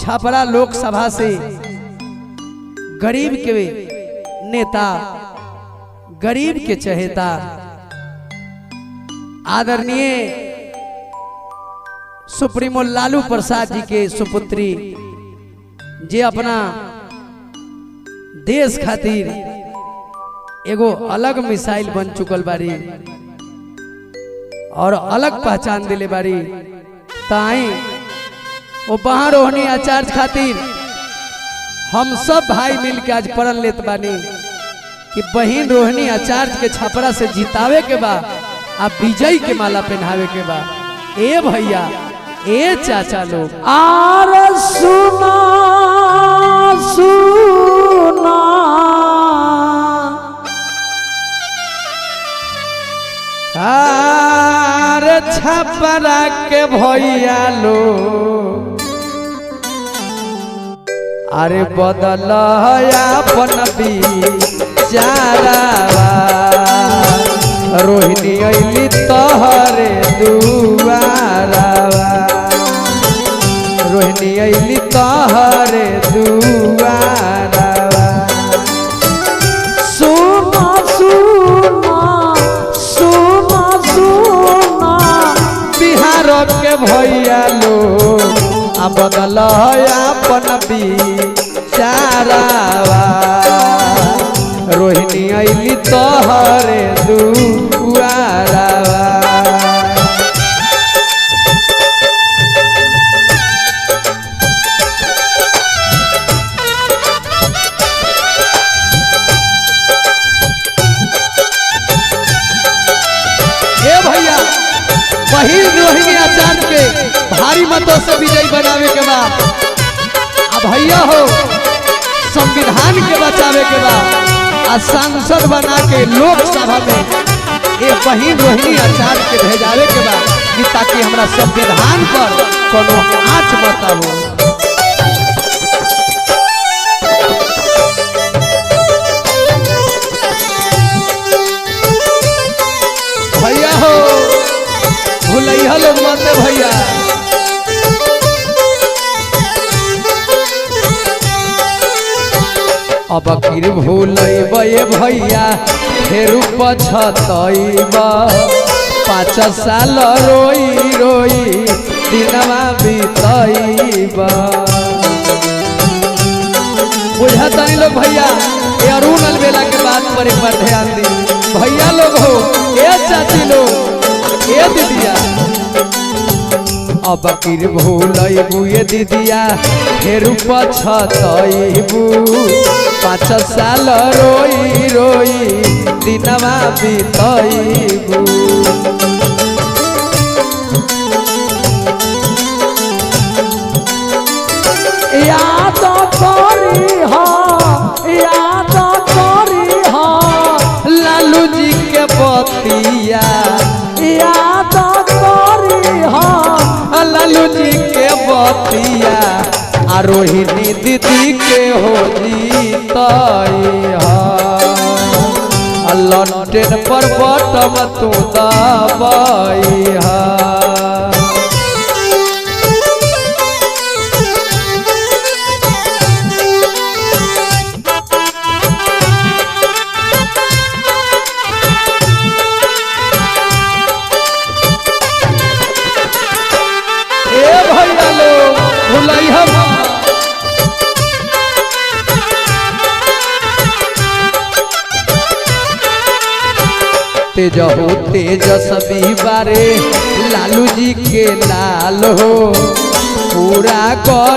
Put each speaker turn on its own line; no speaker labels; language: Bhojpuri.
छपरा लोकसभा से गरीब के नेता, गरीब के चहेता, आदरणीय सुप्रीमो लालू प्रसाद जी के सुपुत्री जे अपना देश खातिर एगो अलग मिसाइल बन चुकल बारी और अलग पहचान दिले बारी। ताई वो वहां रोहनी आचार्य खातिर हम सब भाई मिल के आज प्रण लेत बानी कि बहिन रोहनी आचार्य के छपरा से जितावे के बा, आप विजय के माला पहनावे के बा। ए भैया, ए चाचा लोग,
आर सुना सुना
आर छपरा के भैया लोग, अरे बदल अपन बिचारावा, रोहिणी अइली तोहरे दुआरावा, रोहिणी अइली तोहरे दुआरावा।
सुना सुना सुना सुना
बिहार के भैया लोग, आ बदल अपन बिचारावा, रोहिणी अइली तोहरे दुआरावा। ए भैया, बहिन रोहिणी आचार्य के भारी मतों से विजयी बनावे के बाद भैया हो संविधान के बचावे के बाद सांसद बना के लोकसभा में ये बहिन रोहिणी आचार्य के भेजावे के बाद, ताकि हमारा संविधान पर कोनो आँच मत हो। भैया हो भूलैया लोग मत भैया, अब किर भूलैब भैया फेर पछतैब, 5 साल रोई रोई दिनवा बीतैब। बुझा तनी लोग भैया, ये अरुण अलबेला के बात पर एक बार ध्यान दी भैया लोग हो, ये चाची लोग, ये दीदिया, अब किर भूलैबू ये दीदिया फेर पछतैबू, 5 साल रोई रोई दिनवा बीतैबू।
याद करी हा, याद करी हा
लालू जी के बतिया,
याद करी हा
लालू जी के बतिया, आ रोहिणी दीदी के हो जीतई हा, लंटेन पर बटम तू दबाई हा। ए भैया लोग भूलैया तेज हो तेजस्वी बारे लालू जी के लाल हो, पूरा